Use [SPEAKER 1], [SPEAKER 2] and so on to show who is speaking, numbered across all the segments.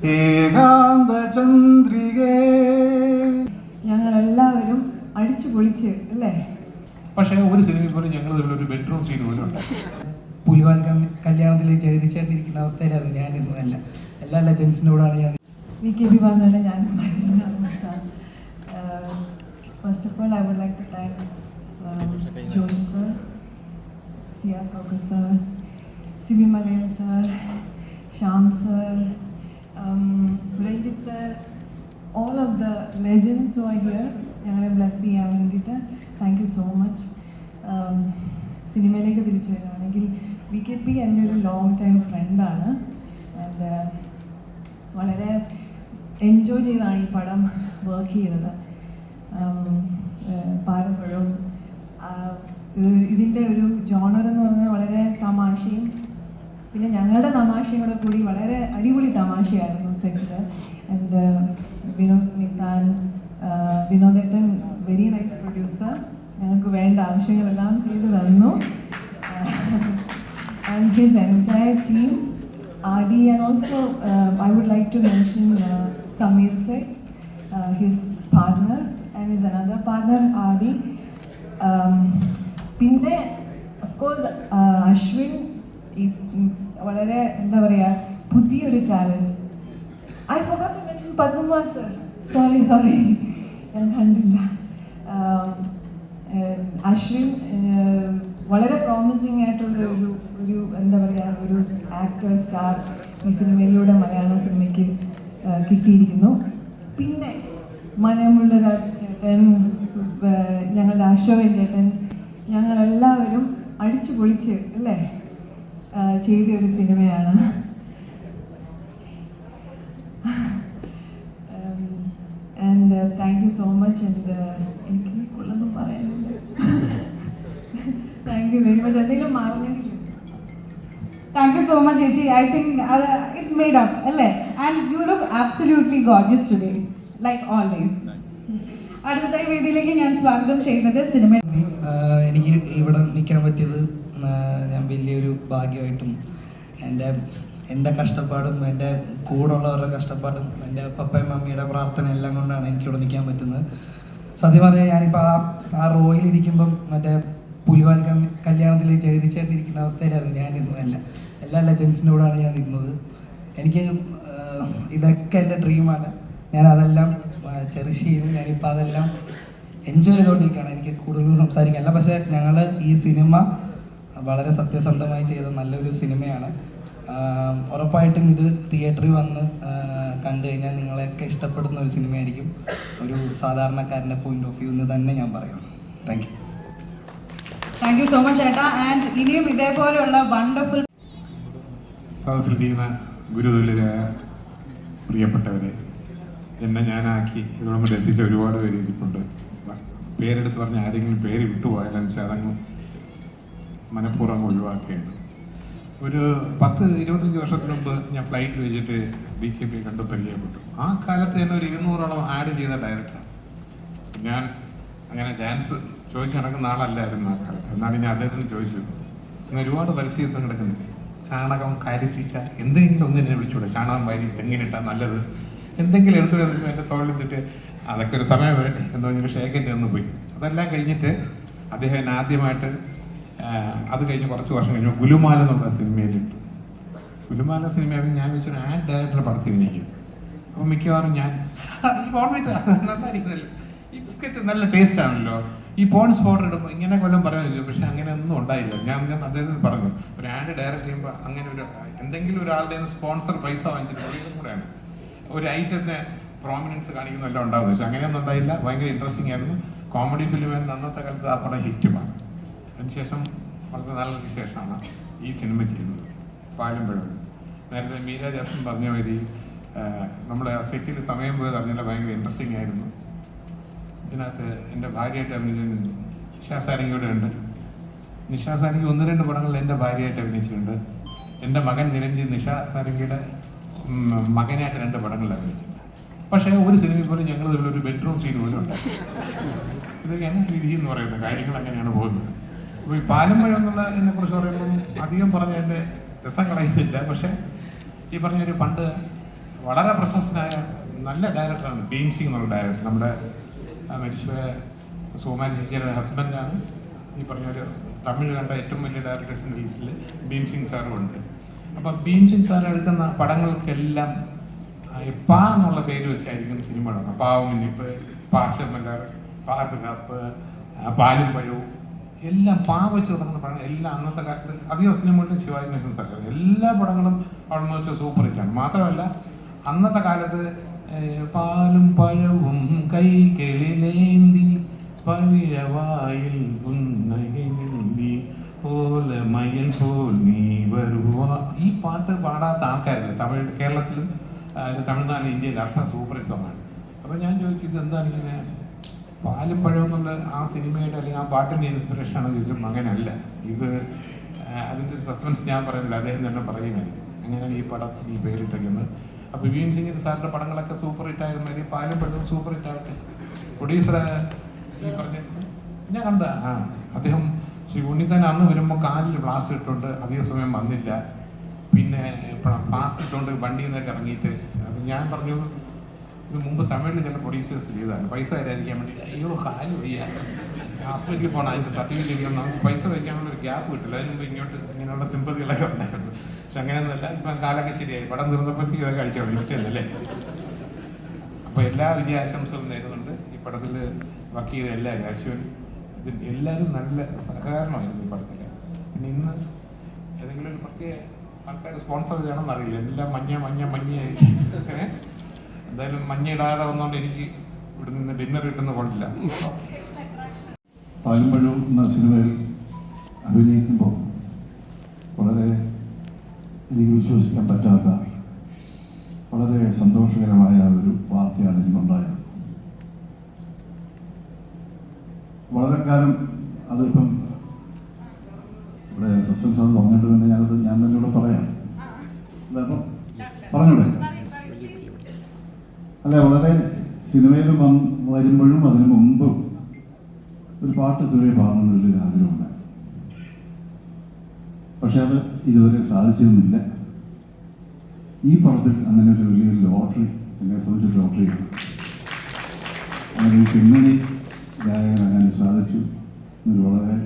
[SPEAKER 1] ഏകാന്ത ചന്ദ്രികേ.
[SPEAKER 2] ഞങ്ങളെല്ലാവരും അടിച്ചു പൊളിച്ച് അല്ലേ.
[SPEAKER 3] പക്ഷേ ഒരു സിനിമ പോലെ ഞങ്ങൾ ഒരു ബെഡ്റൂം സീൻ പോലും ഉണ്ട്.
[SPEAKER 4] പുലിവാൽ കല്യാണത്തിൽ ജഗദീശേട്ടനിരിക്കുന്ന അവസ്ഥയിലായിരുന്നു ഞാനിരുന്നു. എല്ലാ ലെജൻസിൻ്റെ കൂടെയാണ് ഞാൻ.
[SPEAKER 2] VKP പറഞ്ഞാൽ ഞാൻ first of all I would like to thank Joji sir, Siyad Koker sir, Sibi Malayil sir, Shyam sir, Ranjith sir, all of the legends who are here. ഞങ്ങളെ ബ്ലസ് ചെയ്യാൻ വേണ്ടിയിട്ട് താങ്ക് യു സോ മച്ച്. സിനിമയിലേക്ക് തിരിച്ചു വരികയാണെങ്കിൽ VKP എൻ്റെ ഒരു ലോങ് ടൈം ഫ്രണ്ടാണ്. ആൻഡ് വളരെ എൻജോയ് ചെയ്താണ് ഈ പടം വർക്ക് ചെയ്തത്. പാരമ്പഴവും ഇതിൻ്റെ ഒരു ജോണർ എന്ന് പറഞ്ഞാൽ വളരെ തമാശയും പിന്നെ ഞങ്ങളുടെ തമാശയും കൂടെ കൂടി വളരെ അടിപൊളി തമാശയായിരുന്നു സെറ്റിൽ. ആൻഡ് വിനോദ് നിത്താൻ, വിനോദേട്ടൻ വെരി നൈസ് പ്രൊഡ്യൂസർ, ഞങ്ങൾക്ക് വേണ്ട ആവശ്യങ്ങളെല്ലാം ചെയ്തു തന്നു. And his entire team, RD, and also I would like to mention Samir Sir, his partner, and his another partner RD. പിന്നെ of course അശ്വിൻ വളരെ എന്താ പറയുക പുതിയൊരു talent. I forgot to mention Padma sir. Sorry ഞാൻ കണ്ടില്ല. അശ്വിൻ വളരെ promising ആയിട്ടുള്ള ഒരു എന്താ പറയുക ഒരു ആക്ടർ സ്റ്റാർ ഈ സിനിമയിലൂടെ മലയാള സിനിമയ്ക്ക് കിട്ടിയിരിക്കുന്നു. പിന്നെ മനമുള്ള രാജു ചേട്ടൻ, ഞങ്ങളുടെ അശോകൻ ചേട്ടൻ, ഞങ്ങളെല്ലാവരും അടിച്ചു പൊളിച്ച് അല്ലേ ചെയ്ത ഒരു സിനിമയാണ്. And thank you so much. And എനിക്ക് കൊള്ളൊന്നും പറയാനില്ല. Thank you very much. എന്തെങ്കിലും മാറുന്നെങ്കിൽ
[SPEAKER 5] Thank you so much, Echi. I think it made up, and you look absolutely gorgeous today, like always. അടുത്തതായി വേദിയിലേക്ക് ഞാൻ സ്വാഗതം ചെയ്യുന്നത് സിനിമ.
[SPEAKER 4] എനിക്ക് ഇവിടെ നിൽക്കാൻ പറ്റിയത് ഞാൻ വലിയൊരു ഭാഗ്യമായിട്ടും എൻ്റെ കഷ്ടപ്പാടും എൻ്റെ കൂടെ ഉള്ളവരുടെ കഷ്ടപ്പാടും എൻ്റെ പപ്പയും മമ്മിയുടെ പ്രാർത്ഥന എല്ലാം കൊണ്ടാണ് എനിക്കിവിടെ നിൽക്കാൻ പറ്റുന്നത്. സത്യം പറഞ്ഞാൽ ഞാനിപ്പോൾ ആ റോയിലിരിക്കുമ്പം മറ്റേ പുലിവാൽ കല്യാണത്തിൽ ജഗദീശേട്ടനിരിക്കുന്ന അവസ്ഥയിലായിരുന്നു ഞാനിരുന്നു. എല്ലാ ലെജൻസിൻ്റെ കൂടെയാണ് ഞാൻ നിന്നത്. എനിക്ക് ഇതൊക്കെ എൻ്റെ ഡ്രീമാണ്. ഞാൻ അതെല്ലാം ചെറിഷ് ചെയ്തു. ഞാനിപ്പോൾ അതെല്ലാം എൻജോയ് ചെയ്തുകൊണ്ടിരിക്കുകയാണ്. എനിക്ക് കൂടുതലും സംസാരിക്കാനല്ല, പക്ഷേ ഞങ്ങൾ ഈ സിനിമ വളരെ സത്യസന്ധമായി ചെയ്ത നല്ലൊരു സിനിമയാണ്. ഉറപ്പായിട്ടും ഇത് തിയേറ്ററിൽ വന്ന് കണ്ടു കഴിഞ്ഞാൽ നിങ്ങളെയൊക്കെ ഇഷ്ടപ്പെടുന്ന ഒരു സിനിമയായിരിക്കും. ഒരു സാധാരണക്കാരൻ്റെ പോയിന്റ് ഓഫ് വ്യൂ എന്ന് തന്നെ ഞാൻ പറയുന്നു.
[SPEAKER 5] താങ്ക് യു സോ മച്ച് ഏട്ടാ. ആൻഡ് ഇനിയും ഇതേപോലെയുള്ള വണ്ടർഫുൾ
[SPEAKER 3] സദസ്സിലിരിക്കുന്ന ഗുരുതുല്യരായ പ്രിയപ്പെട്ടവരെ, എന്നെ ഞാനാക്കി ഇതോടെ എത്തിച്ച ഒരുപാട് പേര് ഇരിപ്പുണ്ട്. പേരെടുത്ത് പറഞ്ഞ ആരെങ്കിലും പേര് വിട്ടുപോയാലെന്ന് വെച്ചാൽ അതങ്ങ് മനഃപൂർവ്വം ഒഴിവാക്കുകയാണ്. ഒരു 10-25 വർഷത്തിന് മുമ്പ് ഞാൻ ഫ്ലൈറ്റ് വെച്ചിട്ട് VKP കണ്ടു പരിചയപ്പെട്ടു. ആ കാലത്ത് തന്നെ ഒരു 200ഓളം ആഡ് ചെയ്ത ഡയറക്ടറാണ് ഞാൻ. അങ്ങനെ ഡാൻസ് ചോദിച്ചു നടക്കുന്ന ആളല്ലായിരുന്നു ആ കാലത്ത്. എന്നാലും ഞാൻ അദ്ദേഹത്തിന് ചോദിച്ചു, ഇങ്ങനെ ഒരുപാട് പരിശീലനം കിടക്കുന്നില്ല, ചാണകം കാരിത്തീറ്റ എന്തെങ്കിലും ഒന്നിനെ വിളിച്ചുകൂടെ, ചാണകം വാരി തെങ്ങിനിട്ടാൽ നല്ലത്, എന്തെങ്കിലും എടുത്തു എൻ്റെ തോളിലിട്ടിട്ട് അതൊക്കെ ഒരു സമയം വരട്ടെ എന്ന് പറഞ്ഞൊരു ഷേഖൻ്റെ ഒന്ന് പോയി. അതെല്ലാം കഴിഞ്ഞിട്ട് അദ്ദേഹം എന്നെ ആദ്യമായിട്ട് അത് കഴിഞ്ഞ് കുറച്ച് വർഷം കഴിഞ്ഞു ഗുലുമാല എന്നുള്ള സിനിമയിലിട്ടു. ഗുലുമാല സിനിമയാണെങ്കിൽ ഞാൻ വെച്ചൊരു ആഡ് ഡയറക്ടറെ പടത്തിൽ അഭിനയിക്കും. അപ്പോൾ മിക്കവാറും ഞാൻ നന്നായിരിക്കുന്നല്ലോ, ഈ ബിസ്ക്കറ്റ് നല്ല ടേസ്റ്റ് ആണല്ലോ, ഈ പോൺസ് പൗഡർ ഇടുമ്പോൾ ഇങ്ങനെ കൊല്ലം പറയാൻ ചോദിച്ചു. പക്ഷെ അങ്ങനെ ഒന്നും ഉണ്ടായില്ല. ഞാൻ അദ്ദേഹത്തിന് പറഞ്ഞു, ഒരു ആഡ് ഡയറക്റ്റ് ചെയ്യുമ്പോൾ അങ്ങനെ ഒരു എന്തെങ്കിലും ഒരാളുടെ സ്പോൺസർ പൈസ വാങ്ങിച്ചിട്ട് കൂടെയാണ് ഒരു ഐറ്റത്തിന് പ്രോമിനൻസ് കാണിക്കുന്നതെല്ലാം ഉണ്ടാകുന്നത്. പക്ഷെ അങ്ങനെയൊന്നും ഉണ്ടായില്ല. ഭയങ്കര ഇൻട്രസ്റ്റിംഗ് ആയിരുന്നു. കോമഡി ഫിലിമായിരുന്നു അന്നത്തെ കാലത്ത്. ആ പടം ഹിറ്റുമാണ്. അതിനുശേഷം വളരെ നല്ല വിശേഷമാണ് ഈ സിനിമ ചെയ്യുന്നത്. പാലും പിഴവ് നേരത്തെ മീര ജാസ്മിൻ പറഞ്ഞ മാതിരി നമ്മുടെ സെറ്റിൽ സമയം പോയത് അറിഞ്ഞാൽ ഭയങ്കര ഇൻട്രസ്റ്റിംഗ് ആയിരുന്നു. ഇതിനകത്ത് എൻ്റെ ഭാര്യയായിട്ട് അഭിനയിച്ച നിഷാ സാരംഗി ഇവിടെ ഉണ്ട്. നിഷാ സാരംഗി 1-2 പടങ്ങളിൽ എൻ്റെ ഭാര്യയായിട്ട് അഭിനയിച്ചിട്ടുണ്ട്. എൻ്റെ മകൻ നിരഞ്ജൻ നിഷാ സാരംഗിയുടെ മകനായിട്ട് 2 പടങ്ങളിൽ അഭിനയിച്ചിട്ടുണ്ട്. പക്ഷേ ഒരു സിനിമ പോലും ഞങ്ങൾ ഒരു ബെഡ്റൂം സീൻ പോലും ഉണ്ട്. ഇതൊക്കെയാണ് രീതി എന്ന് പറയുന്നത്. കാര്യങ്ങൾ അങ്ങനെയാണ് പോകുന്നത്. അപ്പോൾ ഈ പാലും പഴം എന്നുള്ളതിനെ കുറിച്ച് പറയുമ്പം അധികം പറഞ്ഞ എൻ്റെ രസം കളയുന്നില്ല. പക്ഷേ ഈ പറഞ്ഞൊരു പണ്ട് വളരെ പ്രശസ്തനായ നല്ല ഡയറക്ടറാണ് ഭീം സിംഗ് എന്നുള്ള ഡയറക്ടർ. നമ്മുടെ മരിച്ചുപോയ സുകുമാരി ചേച്ചിയുടെ ഹസ്ബൻഡാണ്. ഈ പറഞ്ഞൊരു തമിഴ് കണ്ട ഏറ്റവും വലിയ ഡയറക്ടേഴ്സിൻ്റെ ലിസ്റ്റിൽ ഭീം സിംഗ് സാറും ഉണ്ട്. അപ്പം ഭീം സിംഗ് സാർ എടുക്കുന്ന പടങ്ങൾക്കെല്ലാം പാ എന്നുള്ള പേര് വെച്ചായിരിക്കും സിനിമ നടക്കുന്നത്. പാവമിന്നിപ്പ്, പാശമലർ, പാതുകാപ്പ്, പാലും പഴവും എല്ലാം പാ വെച്ച് തുടങ്ങുന്ന പടങ്ങൾ എല്ലാം അന്നത്തെ കാലത്ത് അധികം സിനിമകളിലും ശിവാജി ഗണേശൻ സാർ എല്ലാ പടങ്ങളും ഓൾമോസ്റ്റ് സൂപ്പർ ഹിറ്റാണ്. മാത്രമല്ല അന്നത്തെ കാലത്ത് പാലും പഴവും കൈകളിലേന്തി പവിഴവായിൽ ഉന്നയിന്തി പോലെ മയിൽ പോൽ നീ വരുവാ, ഈ പാട്ട് പാടാത്ത ആൾക്കാരില്ല തമിഴ്, കേരളത്തിലും തമിഴ്നാട്ടിലും ഇന്ത്യയിൽ അർത്ഥം സൂപ്പർ ഹിറ്റ് സോങ്ങാണ്. അപ്പോൾ ഞാൻ ചോദിച്ചു ഇത് എന്താണ് ഇങ്ങനെ പാലും പഴവും എന്നുള്ള ആ സിനിമയുടെ അല്ലെങ്കിൽ ആ പാട്ടിൻ്റെ ഇൻസ്പിറേഷൻ ആണെന്ന് ചോദിച്ചപ്പോൾ അങ്ങനെയല്ല. ഇത് അതിൻ്റെ ഒരു സസ്പെൻസ് ഞാൻ പറയുന്നില്ല, അദ്ദേഹം തന്നെ പറയുമായിരുന്നു. അങ്ങനെയാണ് ഈ പടത്തിന് ഈ പേരിട്ടേക്കുന്നത്. അപ്പോൾ ഭീം സിംഗ് സാറിൻ്റെ പടങ്ങളൊക്കെ സൂപ്പർ ഹിറ്റ് ആയത് മാതിരി പാലും പഴവും സൂപ്പർ ഹിറ്റ് ആവട്ടെ. പ്രൊഡ്യൂസർ ഈ പറഞ്ഞ ഞാൻ കണ്ട അദ്ദേഹം ശ്രീ ഉണ്ണിത്താൻ അന്ന് വരുമ്പോൾ കാലിൽ പ്ലാസ്റ്റർ ഇട്ടുകൊണ്ട് അധിക സമയം വന്നില്ല. പിന്നെ പ്ലാസ്റ്റർ ഇട്ടുകൊണ്ട് വണ്ടിയിൽ നിന്നൊക്കെ ഇറങ്ങിയിട്ട് അപ്പം ഞാൻ പറഞ്ഞു ഇത് മുമ്പ് തമിഴിൽ ചില പ്രൊഡ്യൂസേഴ്സ് ചെയ്തതാണ് പൈസ തരാതിരിക്കാൻ വേണ്ടി. അയ്യോ കാല് വയ്യ, ഹോസ്പിറ്റലിൽ പോകണം, അതിൻ്റെ സർട്ടിഫിക്കറ്റ് ഇല്ല, നമുക്ക് പൈസ വയ്ക്കാനുള്ളൊരു ഗ്യാപ്പ് കിട്ടില്ല. അതിന് മുമ്പ് ഇങ്ങോട്ട് ഇങ്ങനെയുള്ള സിമ്പതികളൊക്കെ ഉണ്ടായിരുന്നു. പക്ഷെ അങ്ങനെയൊന്നുമല്ല, ഇപ്പം കാലൊക്കെ ശരിയായി. പടം തീർന്നപ്പോഴത്തേക്ക് ഇതൊക്കെ കഴിച്ചോളൂ ഇഷ്ടല്ലേ. അപ്പോൾ എല്ലാ വിജയാശംസകളും നേരുന്നുണ്ട്. ഈ പടത്തിൽ വർക്ക് ചെയ്ത എല്ലാവരും, അശ്വൻ, ഇതിന് എല്ലാവരും നല്ല സഹകരണമായിരുന്നു ഈ പടത്തിൽ. പിന്നെ ഇന്ന് ഏതെങ്കിലും ഒരു പ്രത്യേക ആൾക്കാർ സ്പോൺസർ ചെയ്യണമെന്ന് അറിയില്ല, എല്ലാം മഞ്ഞയായിരിക്കും. എന്തായാലും മഞ്ഞ ഇടാതെ വന്നുകൊണ്ട് എനിക്ക് ഇവിടെ നിന്ന് ഡിന്നർ കിട്ടുന്ന കൊണ്ടില്ല.
[SPEAKER 1] പാലും പഴവും എന്ന സിനിമയിൽ അഭിനയിക്കുമ്പോൾ വളരെ എനിക്ക് വിശ്വസിക്കാൻ പറ്റാത്ത വളരെ സന്തോഷകരമായ ഒരു വാർത്തയാണ് എനിക്കുണ്ടായത്. വളരെ കാലം അതിപ്പം ഇവിടെ സസ്പെൻസ് അത് പറഞ്ഞിട്ട് പിന്നെ ഞാൻ തന്നെ ഇവിടെ പറയാം. അപ്പം പറഞ്ഞൂടെ? അല്ല, വളരെ സിനിമയിൽ വരുമ്പോഴും അതിനു മുമ്പും ഒരു പാട്ട് സിനിമയിൽ പാടണമെന്നുള്ളൊരു ആഗ്രഹമുണ്ടായി. പക്ഷെ അത് ഇതുവരെ സാധിച്ചിരുന്നില്ല. ഈ പടത്തിൽ അങ്ങനെ ഒരു വലിയൊരു ലോട്ടറി, എന്നെ സംബന്ധിച്ചൊരു ലോട്ടറിയാണ്. അങ്ങനെ ഒരു പിന്നണി ഗായകനാകാൻ സാധിച്ചു എന്നൊരു വളരെ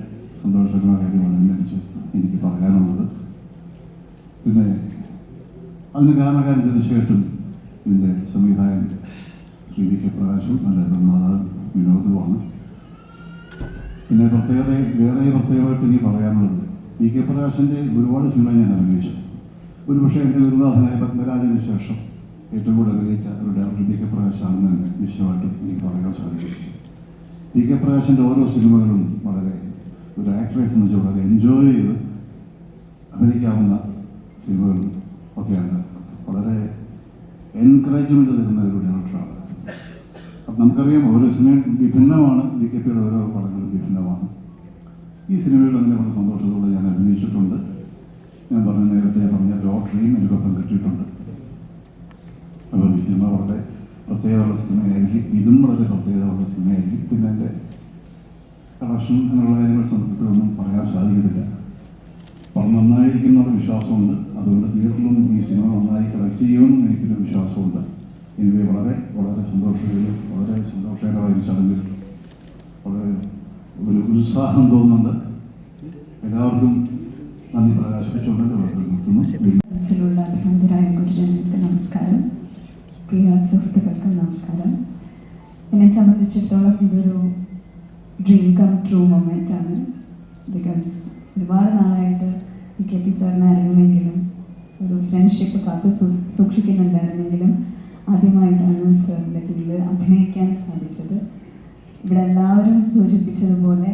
[SPEAKER 1] സന്തോഷകരമായ കാര്യമാണ് എനിക്ക് പറയാനുള്ളത്. പിന്നെ അതിന് കാരണക്കാരൻ തീർച്ചയായിട്ടും ഇതിൻ്റെ സംവിധായകൻ ശ്രീ വി കെ പ്രകാശും നല്ല നിർമ്മാതാവ് വിനോദുമാണ്. പിന്നെ പ്രത്യേകമായിട്ട് എനിക്ക് പറയാനുള്ളത്, വി കെ പ്രകാശിൻ്റെ ഒരുപാട് സിനിമ ഞാൻ അഭിനയിച്ചു. ഒരുപക്ഷെ എൻ്റെ ഗുരുനാഥനായ പത്മരാജന് ശേഷം ഏറ്റവും കൂടുതൽ അഭിനയിച്ച ഒരു ഡയറക്ടർ വി കെ പ്രകാശാണെന്ന് തന്നെ നിശ്ചയമായിട്ടും എനിക്ക് പറയാൻ സാധിക്കും. വി കെ പ്രകാശിൻ്റെ ഓരോ സിനിമകളും വളരെ ഒരു ആക്ട്രസ് എന്ന് വെച്ചാൽ വളരെ എൻജോയ് ചെയ്ത് അഭിനയിക്കാവുന്ന സിനിമകൾ ഒക്കെയാണ്. വളരെ എൻകറേജ്മെൻറ്റ് തരുന്ന ഒരു ഡയറക്ടറാണ്. അപ്പം നമുക്കറിയാം ഓരോ സിനിമയും വിഭിന്നമാണ്, വി കെ പിയുടെ ഓരോ പടങ്ങളും വിഭിന്നമാണ്. ഈ സിനിമയിൽ അങ്ങനെ വളരെ സന്തോഷത്തോടെ ഞാൻ അഭിനയിച്ചിട്ടുണ്ട്. ഞാൻ നേരത്തെ പറഞ്ഞ ലോട്ടറിയും എനിക്കൊപ്പം കിട്ടിയിട്ടുണ്ട്. അപ്പോൾ ഈ സിനിമ വളരെ പ്രത്യേകതയുള്ള സിനിമയായിരിക്കും. ഇതും വളരെ പ്രത്യേകതയുള്ള സിനിമയായിരിക്കും. പിന്നെ എൻ്റെ കളക്ഷൻ എന്നുള്ള കാര്യങ്ങൾ സംബന്ധിച്ചൊന്നും പറയാൻ സാധിക്കത്തില്ല. പണം നന്നായിരിക്കുന്ന വിശ്വാസമുണ്ട്. അതുകൊണ്ട് തിയേറ്ററിലും ഈ സിനിമ നന്നായി കളക്ട് ചെയ്യുമെന്നും എനിക്കൊരു വിശ്വാസമുണ്ട്. എനിക്ക് വളരെ സന്തോഷകരമായ ഒരു ചടങ്ങിൽ വളരെ ഒരു ഉത്സാഹം തോന്നുന്നുണ്ട്. എല്ലാവർക്കും നന്ദി പ്രകാശിപ്പിച്ചുകൊണ്ട് നിർത്തുന്നു.
[SPEAKER 6] അഭിനന്ദരായ ഗുരുജനങ്ങൾക്ക് നമസ്കാരം, പ്രിയ സുഹൃത്തുക്കൾക്കും നമസ്കാരം. എന്നെ സംബന്ധിച്ചിടത്തോളം ഇതൊരു ഡ്രീം കം ട്രൂ മൊമെൻ്റ് ആണ്. ബിക്കോസ് ഒരുപാട് നാളായിട്ട് വി കെ പി സാറിനെ അറിയുമെങ്കിലും ഒരു ഫ്രണ്ട്ഷിപ്പ് കാത്ത് സൂക്ഷിക്കുന്നുണ്ടായിരുന്നെങ്കിലും ആദ്യമായിട്ടാണ് സാറിൻ്റെ കീഴിൽ അഭിനയിക്കാൻ സാധിച്ചത്. ഇവിടെ എല്ലാവരും സൂചിപ്പിച്ചതുപോലെ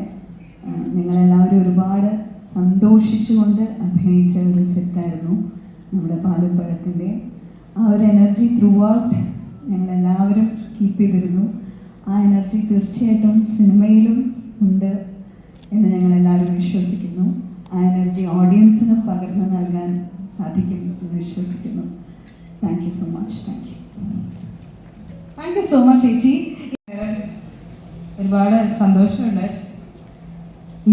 [SPEAKER 6] ഞങ്ങളെല്ലാവരും ഒരുപാട് സന്തോഷിച്ചുകൊണ്ട് അഭിനയിച്ച ഒരു സെറ്റായിരുന്നു നമ്മുടെ പാലും പഴത്തിൻ്റെ. ആ ഒരു എനർജി ത്രൂ ഔട്ട് ഞങ്ങളെല്ലാവരും കീപ്പ് ചെയ്തിരുന്നു. ആ എനർജി തീർച്ചയായിട്ടും സിനിമയിലും ഉണ്ട് എന്ന് ഞങ്ങളെല്ലാവരും വിശ്വസിക്കുന്നു. ആ എനർജി ഓഡിയൻസിന് പകർന്നു നൽകാൻ സാധിക്കും എന്ന് വിശ്വസിക്കുന്നു. Thank you so much.
[SPEAKER 5] Thank you so much ചേച്ചി. ഒരുപാട് സന്തോഷമുണ്ട്.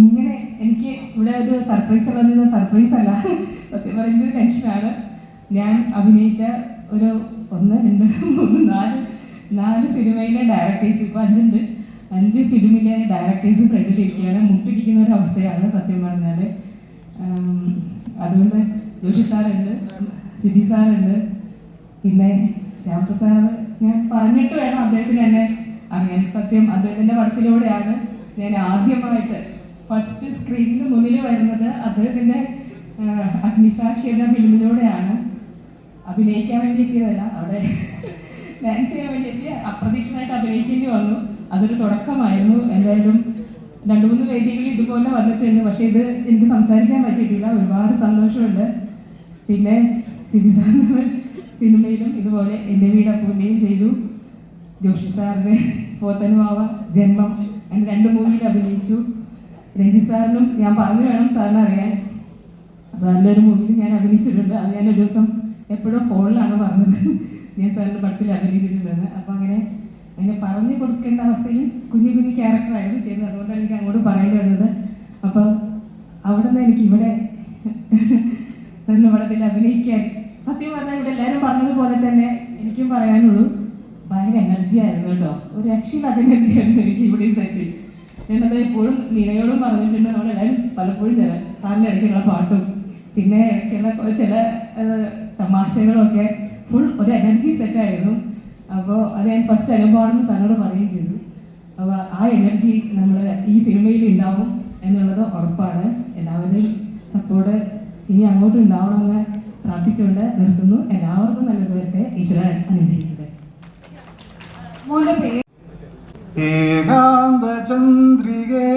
[SPEAKER 5] ഇങ്ങനെ എനിക്ക് ഇവിടെ ഒരു സർപ്രൈസ് വന്നത് സർപ്രൈസ് അല്ല, സത്യം പറയുന്നൊരു ടെൻഷനാണ്. ഞാൻ അഭിനയിച്ച ഒരു
[SPEAKER 7] 1, 2, 3, 4 സിനിമയിലെ ഡയറക്ടേഴ്സ്, ഇപ്പോൾ 5 5 ഫിലിമിലെ ഡയറക്ടേഴ്സ് ഫ്രണ്ടിലിരിക്കുകയാണ്, മുട്ടിരിക്കുന്ന ഒരു അവസ്ഥയാണ് സത്യം പറഞ്ഞാൽ. അതുകൊണ്ട് ജോഷി സാറുണ്ട്, സിറ്റി സാറുണ്ട്, പിന്നെ ശ്യാമ സാറ്. ഞാൻ പറഞ്ഞിട്ട് വേണം അദ്ദേഹത്തിന് എന്നെ അറിയാൻ. സത്യം അദ്ദേഹത്തിൻ്റെ പടത്തിലൂടെയാണ് ഞാൻ ആദ്യമായിട്ട് ഫസ്റ്റ് സ്ക്രീനിന് മുന്നിൽ വരുന്നത്. അദ്ദേഹത്തിൻ്റെ അഗ്നിസാക്ഷി എന്ന ഫിലിമിലൂടെയാണ്. അഭിനയിക്കാൻ വേണ്ടിയിട്ടതല്ല, അവിടെ ഡാൻസ് ചെയ്യാൻ വേണ്ടിയിട്ട് അപ്രതീക്ഷിതമായിട്ട് അഭിനയിക്കേണ്ടി വന്നു. അതൊരു തുടക്കമായിരുന്നു. എന്തായാലും 2-3 വേദികളിൽ ഇതുപോലെ വന്നിട്ടുണ്ട്, പക്ഷെ ഇത് എനിക്ക് സംസാരിക്കാൻ പറ്റിയിട്ടില്ല. ഒരുപാട് സന്തോഷമുണ്ട്. പിന്നെ സിബി സാറിൻ്റെ സിനിമയിലും ഇതുപോലെ എൻ്റെ വീട് അപ്പൂൻ്റെയും ചെയ്തു. ജോഷി സാറിൻ്റെ പോത്തനുമാവ, ജന്മം, അങ്ങനെ 2 മൂവിയിൽ അഭിനയിച്ചു. രഞ്ജിത്ത് സാറിനും ഞാൻ പറഞ്ഞു വേണം സാറിന് അറിയാൻ, സാറിൻ്റെ ഒരു മൂവിയിൽ ഞാൻ അഭിനയിച്ചിട്ടുണ്ട്. അത് ഞാൻ ഒരു ദിവസം എപ്പോഴും ഫോണിലാണ് പറഞ്ഞത് ഞാൻ സാറിൻ്റെ പടത്തിൽ അഭിനയിച്ചിട്ടുണ്ടെന്ന്. അപ്പോൾ അങ്ങനെ പറഞ്ഞു കൊടുക്കേണ്ട അവസ്ഥയിൽ കുഞ്ഞു കുഞ്ഞു ക്യാരക്ടറായിരുന്നു ചെയ്തത്. അതുകൊണ്ടാണ് എനിക്ക് അങ്ങോട്ട് പറയേണ്ടി വന്നത്. അപ്പോൾ അവിടെ നിന്ന് എനിക്ക് ഇവിടെ സാറിൻ്റെ പടത്തിൽ അഭിനയിക്കാൻ സത്യം പറഞ്ഞാൽ ഇവിടെ എല്ലാവരും പറഞ്ഞതുപോലെ തന്നെ എനിക്കും പറയാനുള്ളൂ, ഭയങ്കര എനർജി ആയിരുന്നു കേട്ടോ. ഒരു രക്ഷയില്ലാത്ത എനർജി ആയിരുന്നു എനിക്ക് ഇവിടെ ഈ സെറ്റിൽ. ഞാനത് എപ്പോഴും നിരയോടും പറഞ്ഞിട്ടുണ്ട്. നമ്മളെല്ലാവരും പലപ്പോഴും സാറിൻ്റെ ഇടയ്ക്കുള്ള പാട്ടും പിന്നെ ഇടയ്ക്കുള്ള ചില തമാശകളൊക്കെ ഫുൾ ഒരു എനർജി സെറ്റായിരുന്നു. അപ്പോൾ അത് ഞാൻ ഫസ്റ്റ് അനുഭവമാണെന്ന് സാറിനോട് പറയുകയും ചെയ്തു. അപ്പോൾ ആ എനർജി നമ്മൾ ഈ സിനിമയിൽ ഉണ്ടാവും എന്നുള്ളത് ഉറപ്പാണ്. എല്ലാവരുടെയും സപ്പോർട്ട് ഇനി അങ്ങോട്ടും ഉണ്ടാവണമെന്ന് പ്രാർത്ഥിച്ചുകൊണ്ട് നിർത്തുന്നു. എല്ലാവർക്കും നല്ലത് വരട്ടെ. ഈശ്വരൻ അനുഗ്രഹിക്കട്ടെ.
[SPEAKER 5] മോന്റെ പേര്
[SPEAKER 1] ഏകാന്ത ചന്ദ്രികേ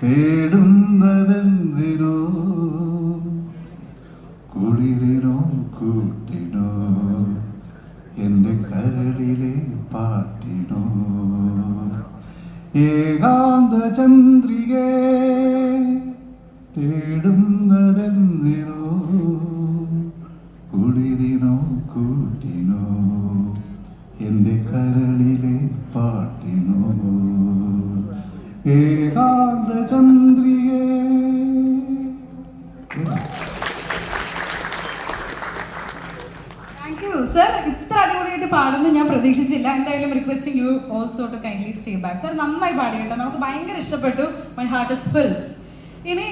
[SPEAKER 1] തേടുന്നതെന്തിനോ, കുളിരിനോ കൂട്ടിനോ, എൻ്റെ കരളിലെ പാട്ടിനോ. ഏകാന്ത ചന്ദ്രികേ തേടുന്നതെന്തിനോ, കുളിരിനോ കൂട്ടിനോ, എൻ്റെ കരളിലെ പാട്ടിനോ. ഏകാന്ത ചന്ദ്രികേ.
[SPEAKER 5] Thank you sir. ഇത്ര അടിപൊളിയായിട്ട് പാടുന്നു ഞാൻ പ്രതീക്ഷിച്ചില്ല. എന്തായാലും requesting you also to kindly stay back. Sir നന്നായി പാടി കേട്ടോ, നമുക്ക് ഭയങ്കര ഇഷ്ടപ്പെട്ടു. My heart is fill. ഇനി